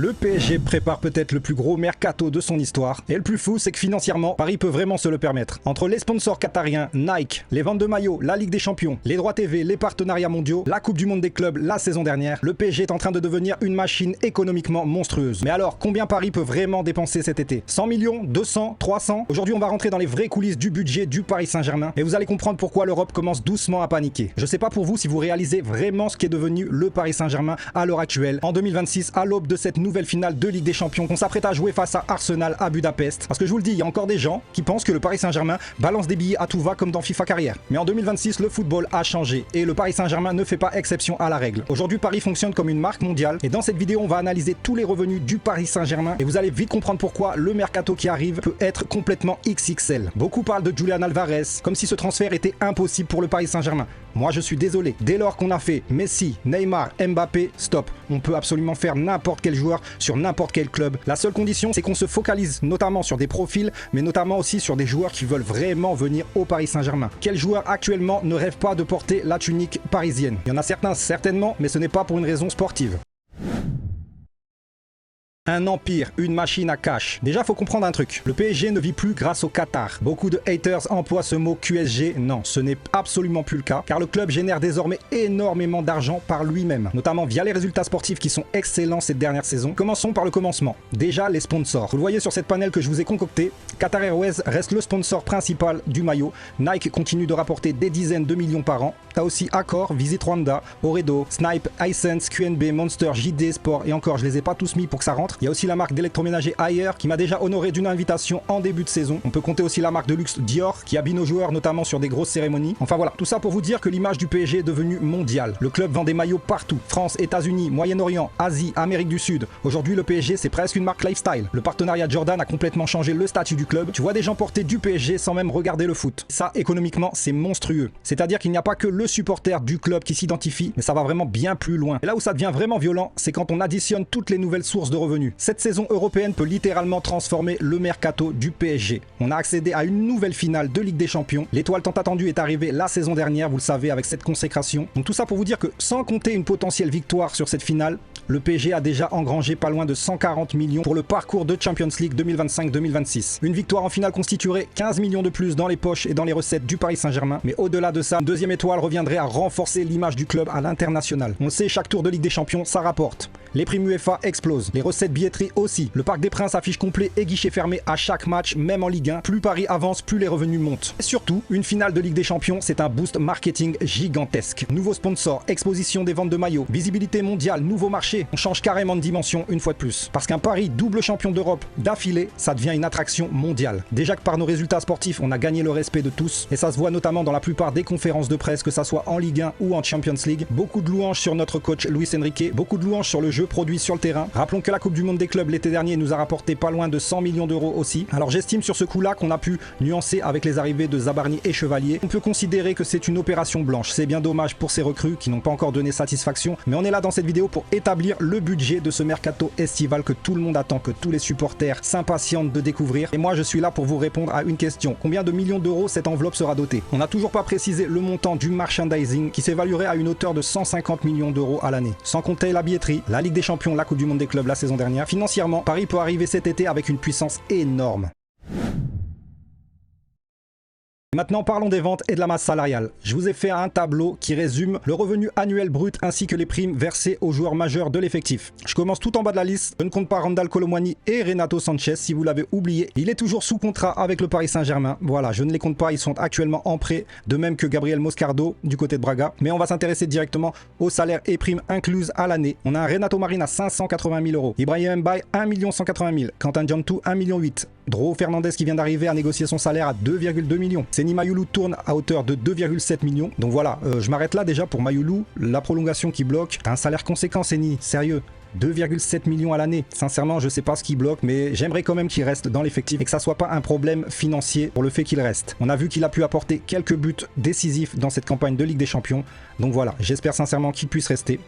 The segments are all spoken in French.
Le PSG prépare peut-être le plus gros mercato de son histoire. Et le plus fou, c'est que financièrement, Paris peut vraiment se le permettre. Entre les sponsors qatariens, Nike, les ventes de maillots, la Ligue des Champions, les droits TV, les partenariats mondiaux, la Coupe du Monde des clubs la saison dernière, le PSG est en train de devenir une machine économiquement monstrueuse. Mais alors, combien Paris peut vraiment dépenser cet été? 100 millions? 200? 300? Aujourd'hui, on va rentrer dans les vraies coulisses du budget du Paris Saint-Germain et vous allez comprendre pourquoi l'Europe commence doucement à paniquer. Je sais pas pour vous si vous réalisez vraiment ce qu'est devenu le Paris Saint-Germain à l'heure actuelle, en 2026, à l'aube de cette nouvelle finale de Ligue des Champions qu'on s'apprête à jouer face à Arsenal à Budapest. Parce que je vous le dis, il y a encore des gens qui pensent que le Paris Saint-Germain balance des billets à tout va comme dans FIFA Carrière. Mais en 2026, le football a changé et le Paris Saint-Germain ne fait pas exception à la règle. Aujourd'hui, Paris fonctionne comme une marque mondiale et dans cette vidéo, on va analyser tous les revenus du Paris Saint-Germain et vous allez vite comprendre pourquoi le mercato qui arrive peut être complètement XXL. Beaucoup parlent de Julian Alvarez comme si ce transfert était impossible pour le Paris Saint-Germain. Moi, je suis désolé. Dès lors qu'on a fait Messi, Neymar, Mbappé, stop. On peut absolument faire n'importe quel joueur sur n'importe quel club. La seule condition, c'est qu'on se focalise notamment sur des profils, mais notamment aussi sur des joueurs qui veulent vraiment venir au Paris Saint-Germain. Quel joueur actuellement ne rêve pas de porter la tunique parisienne? Il y en a certains, certainement, mais ce n'est pas pour une raison sportive. Un empire, une machine à cash. Déjà, faut comprendre un truc. Le PSG ne vit plus grâce au Qatar. Beaucoup de haters emploient ce mot QSG. Non, ce n'est absolument plus le cas, car le club génère désormais énormément d'argent par lui-même, notamment via les résultats sportifs qui sont excellents cette dernière saison. Commençons par le commencement. Déjà, les sponsors. Vous le voyez sur cette panel que je vous ai concocté, Qatar Airways reste le sponsor principal du maillot. Nike continue de rapporter des dizaines de millions par an. T'as aussi Accor, Visit Rwanda, Oredo, Snipe, Hisense, QNB, Monster, JD Sport et encore, je les ai pas tous mis pour que ça rentre. Il y a aussi la marque d'électroménager Haier qui m'a déjà honoré d'une invitation en début de saison. On peut compter aussi la marque de luxe Dior qui habille nos joueurs notamment sur des grosses cérémonies. Enfin voilà, tout ça pour vous dire que l'image du PSG est devenue mondiale. Le club vend des maillots partout. France, États-Unis, Moyen-Orient, Asie, Amérique du Sud. Aujourd'hui, le PSG c'est presque une marque lifestyle. Le partenariat Jordan a complètement changé le statut du club. Tu vois des gens porter du PSG sans même regarder le foot. Ça, économiquement, c'est monstrueux. C'est-à-dire qu'il n'y a pas que le supporter du club qui s'identifie, mais ça va vraiment bien plus loin. Et là où ça devient vraiment violent, c'est quand on additionne toutes les nouvelles sources de revenus. Cette saison européenne peut littéralement transformer le mercato du PSG. On a accédé à une nouvelle finale de Ligue des Champions. L'étoile tant attendue est arrivée la saison dernière, vous le savez, avec cette consécration. Donc tout ça pour vous dire que sans compter une potentielle victoire sur cette finale, le PSG a déjà engrangé pas loin de 140 millions pour le parcours de Champions League 2025-2026. Une victoire en finale constituerait 15 millions de plus dans les poches et dans les recettes du Paris Saint-Germain. Mais au-delà de ça, une deuxième étoile reviendrait à renforcer l'image du club à l'international. On le sait, chaque tour de Ligue des Champions, ça rapporte. Les primes UEFA explosent, les recettes billetterie aussi. Le Parc des Princes affiche complet et guichet fermé à chaque match, même en Ligue 1. Plus Paris avance, plus les revenus montent. Et surtout, une finale de Ligue des Champions, c'est un boost marketing gigantesque. Nouveaux sponsors, exposition des ventes de maillots, visibilité mondiale, nouveaux marchés. On change carrément de dimension une fois de plus. Parce qu'un Paris double champion d'Europe d'affilée, ça devient une attraction mondiale. Déjà que par nos résultats sportifs, on a gagné le respect de tous. Et ça se voit notamment dans la plupart des conférences de presse, que ça soit en Ligue 1 ou en Champions League. Beaucoup de louanges sur notre coach Luis Enrique, beaucoup de louanges sur le jeu produit sur le terrain. Rappelons que la Coupe du Monde des clubs l'été dernier nous a rapporté pas loin de 100 millions d'euros aussi. Alors j'estime sur ce coup-là qu'on a pu nuancer avec les arrivées de Zabarni et Chevalier. On peut considérer que c'est une opération blanche. C'est bien dommage pour ces recrues qui n'ont pas encore donné satisfaction. Mais on est là dans cette vidéo pour établir le budget de ce mercato estival que tout le monde attend, que tous les supporters s'impatientent de découvrir. Et moi je suis là pour vous répondre à une question. Combien de millions d'euros cette enveloppe sera dotée? On n'a toujours pas précisé le montant du merchandising qui s'évaluerait à une hauteur de 150 millions d'euros à l'année. Sans compter la billetterie, la Ligue des Champions, la Coupe du Monde des clubs la saison dernière. Financièrement, Paris peut arriver cet été avec une puissance énorme. Maintenant, parlons des ventes et de la masse salariale. Je vous ai fait un tableau qui résume le revenu annuel brut ainsi que les primes versées aux joueurs majeurs de l'effectif. Je commence tout en bas de la liste. Je ne compte pas Randal Kolo Muani et Renato Sanchez si vous l'avez oublié. Il est toujours sous contrat avec le Paris Saint-Germain. Voilà, je ne les compte pas, ils sont actuellement en prêt, de même que Gabriel Moscardo du côté de Braga. Mais on va s'intéresser directement aux salaires et primes incluses à l'année. On a un Renato Marine à 580 000 euros. Ibrahim Mbaye 1 180 000. Quentin Diantou 1,8 million. Dro Fernandez qui vient d'arriver a négocié son salaire à 2,2 millions. Seny Mayoulou tourne à hauteur de 2,7 millions. Donc voilà, je m'arrête là déjà pour Mayoulou. La prolongation qui bloque. T'as un salaire conséquent, Seny, sérieux. 2,7 millions à l'année. Sincèrement, je sais pas ce qui bloque, mais j'aimerais quand même qu'il reste dans l'effectif et que ça soit pas un problème financier pour le fait qu'il reste. On a vu qu'il a pu apporter quelques buts décisifs dans cette campagne de Ligue des Champions. Donc voilà, j'espère sincèrement qu'il puisse rester.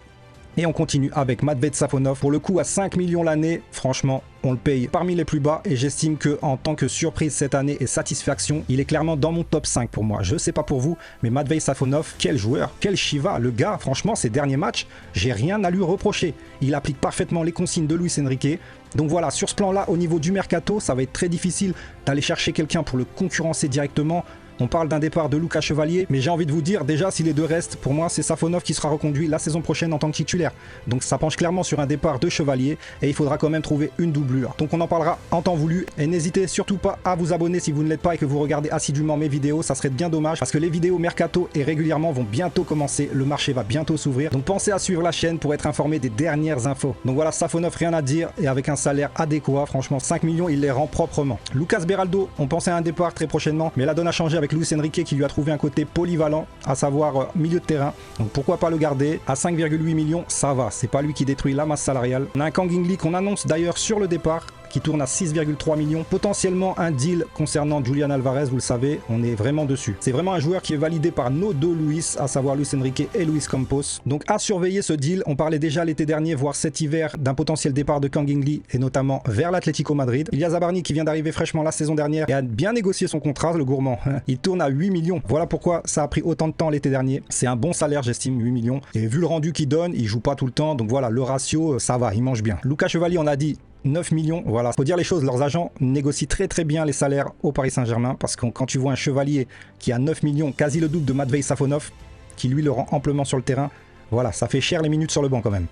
Et on continue avec Matvei Safonov. Pour le coup, à 5 millions l'année, franchement, on le paye parmi les plus bas et j'estime que en tant que surprise cette année et satisfaction, il est clairement dans mon top 5 pour moi. Je sais pas pour vous, mais Matvei Safonov, quel joueur, quel Shiva. Le gars, franchement, ses derniers matchs, j'ai rien à lui reprocher. Il applique parfaitement les consignes de Luis Enrique. Donc voilà, sur ce plan-là, au niveau du mercato, ça va être très difficile d'aller chercher quelqu'un pour le concurrencer directement. On parle d'un départ de Lucas Chevalier, mais j'ai envie de vous dire, déjà, si les deux restent, pour moi, c'est Safonov qui sera reconduit la saison prochaine en tant que titulaire. Donc ça penche clairement sur un départ de Chevalier, et il faudra quand même trouver une doublure. Donc on en parlera en temps voulu, et n'hésitez surtout pas à vous abonner si vous ne l'êtes pas et que vous regardez assidûment mes vidéos, ça serait bien dommage, parce que les vidéos mercato et régulièrement vont bientôt commencer, le marché va bientôt s'ouvrir, donc pensez à suivre la chaîne pour être informé des dernières infos. Donc voilà, Safonov, rien à dire, et avec un salaire adéquat, franchement, 5 millions, il les rend proprement. Lucas Beraldo, on pensait à un départ très prochainement, mais la donne a changé avec Luis Enrique qui lui a trouvé un côté polyvalent, à savoir milieu de terrain. Donc pourquoi pas le garder. À 5,8 millions, ça va. C'est pas lui qui détruit la masse salariale. On a un Kang In Lee qu'on annonce d'ailleurs sur le départ, qui tourne à 6,3 millions. Potentiellement un deal concernant Julian Alvarez, vous le savez, on est vraiment dessus. C'est vraiment un joueur qui est validé par nos deux Luis, à savoir Luis Enrique et Luis Campos. Donc à surveiller ce deal. On parlait déjà l'été dernier, voire cet hiver, d'un potentiel départ de Kang In Lee et notamment vers l'Atlético Madrid. Il y a Zabarni qui vient d'arriver fraîchement la saison dernière et a bien négocié son contrat, le gourmand. Il tourne à 8 millions. Voilà pourquoi ça a pris autant de temps l'été dernier. C'est un bon salaire, j'estime, 8 millions. Et vu le rendu qu'il donne, il joue pas tout le temps. Donc voilà, le ratio, ça va, il mange bien. Lucas Chevalier, on a dit 9 millions, voilà. Faut dire les choses, leurs agents négocient très bien les salaires au Paris Saint-Germain parce que quand tu vois un Chevalier qui a 9 millions, quasi le double de Matvei Safonov, qui lui le rend amplement sur le terrain, voilà, ça fait cher les minutes sur le banc quand même.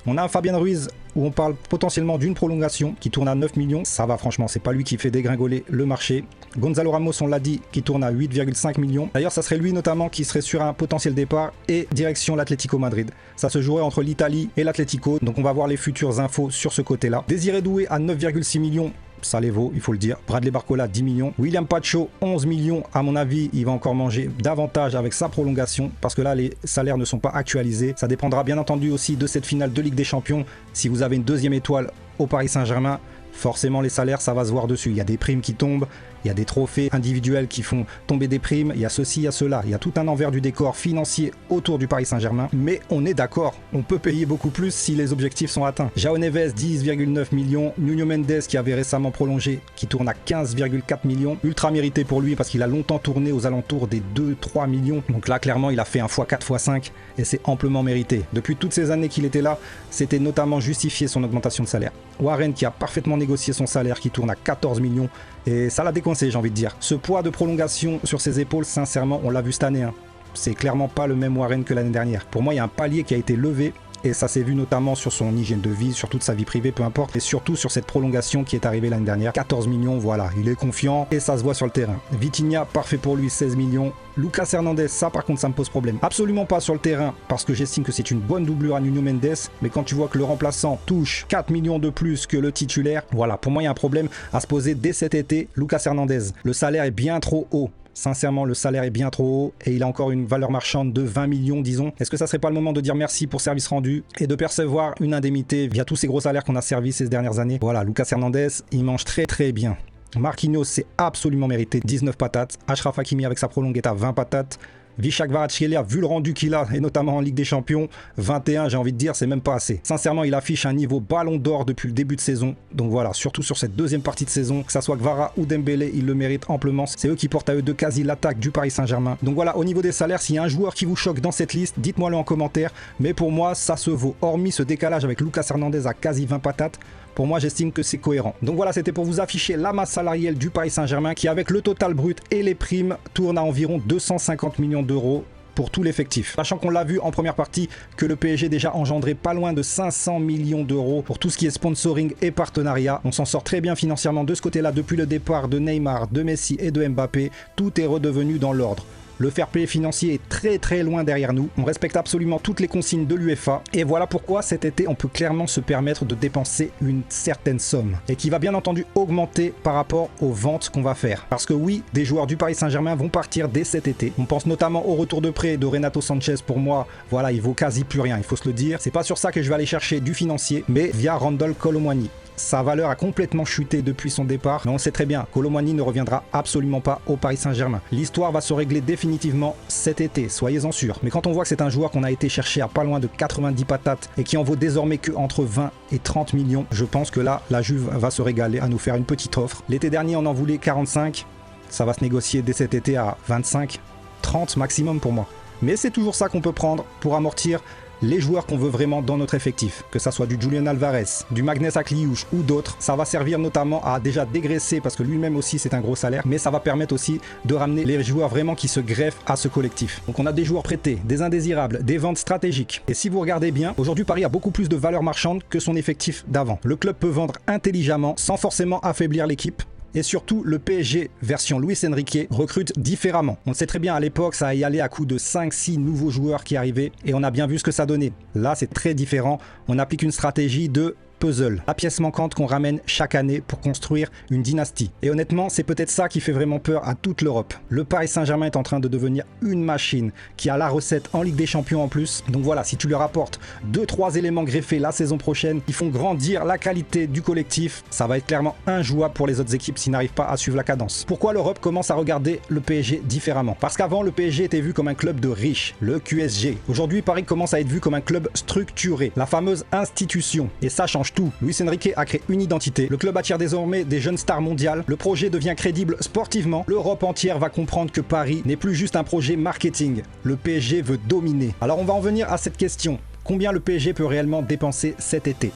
On a un Fabien Ruiz où on parle potentiellement d'une prolongation qui tourne à 9 millions. Ça va franchement, c'est pas lui qui fait dégringoler le marché. Gonzalo Ramos, on l'a dit, qui tourne à 8,5 millions. D'ailleurs, ça serait lui notamment qui serait sur un potentiel départ et direction l'Atlético Madrid. Ça se jouerait entre l'Italie et l'Atlético, donc on va voir les futures infos sur ce côté-là. Désiré Doué à 9,6 millions. Ça les vaut, il faut le dire. Bradley Barcola, 10 millions. William Pacho, 11 millions. À mon avis, il va encore manger davantage avec sa prolongation parce que là, les salaires ne sont pas actualisés. Ça dépendra bien entendu aussi de cette finale de Ligue des Champions. Si vous avez une deuxième étoile au Paris Saint-Germain, forcément les salaires, ça va se voir dessus. Il y a des primes qui tombent, il y a des trophées individuels qui font tomber des primes, il y a ceci, il y a cela. Il y a tout un envers du décor financier autour du Paris Saint-Germain. Mais on est d'accord, on peut payer beaucoup plus si les objectifs sont atteints. João Neves, 10,9 millions. Nuno Mendes, qui avait récemment prolongé, qui tourne à 15,4 millions. Ultra mérité pour lui parce qu'il a longtemps tourné aux alentours des 2-3 millions. Donc là, clairement, il a fait un x4, x5 et c'est amplement mérité. Depuis toutes ces années qu'il était là, c'était notamment justifié son augmentation de salaire. Warren qui a parfaitement négocié son salaire, qui tourne à 14 millions. Et ça l'a décoincé, j'ai envie de dire. Ce poids de prolongation sur ses épaules, sincèrement, on l'a vu cette année. C'est clairement pas le même Warren que l'année dernière. Pour moi, il y a un palier qui a été levé. Et ça s'est vu notamment sur son hygiène de vie, sur toute sa vie privée, peu importe. Et surtout sur cette prolongation qui est arrivée l'année dernière. 14 millions, voilà, il est confiant et ça se voit sur le terrain. Vitinha, parfait pour lui, 16 millions. Lucas Hernandez, ça par contre ça me pose problème. Absolument pas sur le terrain parce que j'estime que c'est une bonne doublure à Nuno Mendes. Mais quand tu vois que le remplaçant touche 4 millions de plus que le titulaire, voilà, pour moi il y a un problème à se poser dès cet été. Lucas Hernandez, le salaire est bien trop haut. Sincèrement, le salaire est bien trop haut et il a encore une valeur marchande de 20 millions, disons. Est-ce que ça serait pas le moment de dire merci pour service rendu et de percevoir une indemnité via tous ces gros salaires qu'on a servis ces dernières années? Voilà, Lucas Hernandez, il mange très bien. Marquinhos, c'est absolument mérité, 19 patates. Achraf Hakimi avec sa prolongue est à 20 patates. Visha Kvaratskhelia, vu le rendu qu'il a, et notamment en Ligue des Champions, 21, j'ai envie de dire, c'est même pas assez. Sincèrement, il affiche un niveau ballon d'or depuis le début de saison. Donc voilà, surtout sur cette deuxième partie de saison, que ça soit Kvara ou Dembélé, ils le méritent amplement. C'est eux qui portent à eux deux quasi l'attaque du Paris Saint-Germain. Donc voilà, au niveau des salaires, s'il y a un joueur qui vous choque dans cette liste, dites-moi-le en commentaire. Mais pour moi, ça se vaut. Hormis ce décalage avec Lucas Hernandez à quasi 20 patates, pour moi, j'estime que c'est cohérent. Donc voilà, c'était pour vous afficher la masse salariale du Paris Saint-Germain qui, avec le total brut et les primes, tourne à environ 250 millions d'euros pour tout l'effectif. Sachant qu'on l'a vu en première partie que le PSG déjà engendré pas loin de 500 millions d'euros pour tout ce qui est sponsoring et partenariat. On s'en sort très bien financièrement de ce côté-là depuis le départ de Neymar, de Messi et de Mbappé. Tout est redevenu dans l'ordre. Le fair play financier est très loin derrière nous. On respecte absolument toutes les consignes de l'UEFA. Et voilà pourquoi cet été, on peut clairement se permettre de dépenser une certaine somme. Et qui va bien entendu augmenter par rapport aux ventes qu'on va faire. Parce que oui, des joueurs du Paris Saint-Germain vont partir dès cet été. On pense notamment au retour de prêt de Renato Sanchez. Pour moi, voilà, il vaut quasi plus rien, il faut se le dire. C'est pas sur ça que je vais aller chercher du financier, mais via Randal Kolo Muani. sa valeur a complètement chuté depuis son départ, mais on sait très bien, Kolo Muani ne reviendra absolument pas au Paris Saint-Germain. L'histoire va se régler définitivement cet été, soyez-en sûrs. Mais quand on voit que c'est un joueur qu'on a été chercher à pas loin de 90 patates et qui en vaut désormais que entre 20 et 30 millions, je pense que là, la Juve va se régaler à nous faire une petite offre. L'été dernier, on en voulait 45, ça va se négocier dès cet été à 25, 30 maximum pour moi. Mais c'est toujours ça qu'on peut prendre pour amortir les joueurs qu'on veut vraiment dans notre effectif, que ça soit du Julian Alvarez, du Magnès Akliouche ou d'autres. Ça va servir notamment à déjà dégraisser, parce que lui-même aussi c'est un gros salaire, mais ça va permettre aussi de ramener les joueurs vraiment qui se greffent à ce collectif. Donc on a des joueurs prêtés, des indésirables, des ventes stratégiques. Et si vous regardez bien, aujourd'hui Paris a beaucoup plus de valeur marchande que son effectif d'avant. Le club peut vendre intelligemment sans forcément affaiblir l'équipe. Et surtout, le PSG version Luis Enrique recrute différemment. On le sait très bien, à l'époque, ça y allait à coup de 5-6 nouveaux joueurs qui arrivaient et on a bien vu ce que ça donnait. Là, c'est très différent. On applique une stratégie de puzzle, la pièce manquante qu'on ramène chaque année pour construire une dynastie. Et honnêtement, c'est peut-être ça qui fait vraiment peur à toute l'Europe. Le Paris Saint-Germain est en train de devenir une machine qui a la recette en Ligue des Champions en plus. Donc voilà, si tu lui rapportes 2-3 éléments greffés la saison prochaine, qui font grandir la qualité du collectif, ça va être clairement injouable pour les autres équipes s'ils n'arrivent pas à suivre la cadence. Pourquoi l'Europe commence à regarder le PSG différemment? Parce qu'avant, le PSG était vu comme un club de riches, le QSG. Aujourd'hui, Paris commence à être vu comme un club structuré, la fameuse institution. Et ça change tout. Luis Enrique a créé une identité. Le club attire désormais des jeunes stars mondiales. Le projet devient crédible sportivement. L'Europe entière va comprendre que Paris n'est plus juste un projet marketing. Le PSG veut dominer. Alors on va en venir à cette question. Combien le PSG peut réellement dépenser cet été?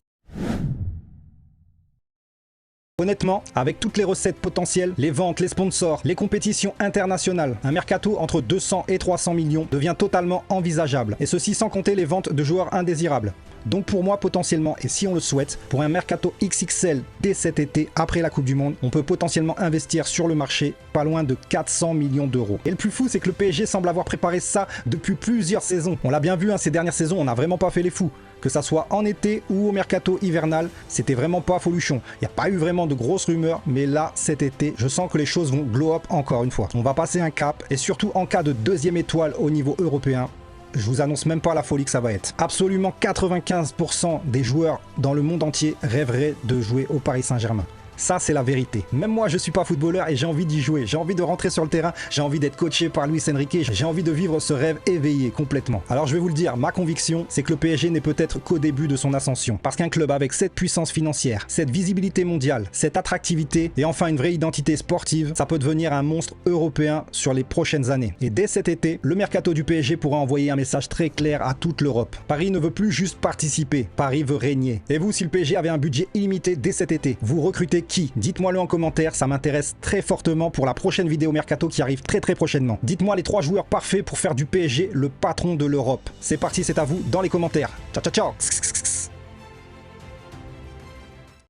Honnêtement, avec toutes les recettes potentielles, les ventes, les sponsors, les compétitions internationales, un mercato entre 200 et 300 millions devient totalement envisageable. Et ceci sans compter les ventes de joueurs indésirables. Donc pour moi, potentiellement, et si on le souhaite, pour un mercato XXL dès cet été, après la Coupe du Monde, on peut potentiellement investir sur le marché pas loin de 400 millions d'euros. Et le plus fou, c'est que le PSG semble avoir préparé ça depuis plusieurs saisons. On l'a bien vu, hein, ces dernières saisons, on n'a vraiment pas fait les fous. Que ça soit en été ou au mercato hivernal, c'était vraiment pas foluchon. Il n'y a pas eu vraiment de grosses rumeurs, mais là, cet été, je sens que les choses vont glow up encore une fois. On va passer un cap, et surtout en cas de deuxième étoile au niveau européen, je vous annonce même pas la folie que ça va être. Absolument 95% des joueurs dans le monde entier rêveraient de jouer au Paris Saint-Germain. Ça, c'est la vérité. Même moi, je suis pas footballeur et j'ai envie d'y jouer. J'ai envie de rentrer sur le terrain. J'ai envie d'être coaché par Luis Enrique. J'ai envie de vivre ce rêve éveillé complètement. Alors, je vais vous le dire, ma conviction, c'est que le PSG n'est peut-être qu'au début de son ascension. Parce qu'un club avec cette puissance financière, cette visibilité mondiale, cette attractivité et enfin une vraie identité sportive, ça peut devenir un monstre européen sur les prochaines années. Et dès cet été, le mercato du PSG pourra envoyer un message très clair à toute l'Europe. Paris ne veut plus juste participer. Paris veut régner. Et vous, si le PSG avait un budget illimité dès cet été, vous recrutez qui? Dites-moi-le en commentaire, ça m'intéresse très fortement pour la prochaine vidéo mercato qui arrive très prochainement. Dites-moi les 3 joueurs parfaits pour faire du PSG le patron de l'Europe. C'est parti, c'est à vous dans les commentaires. Ciao ciao ciao.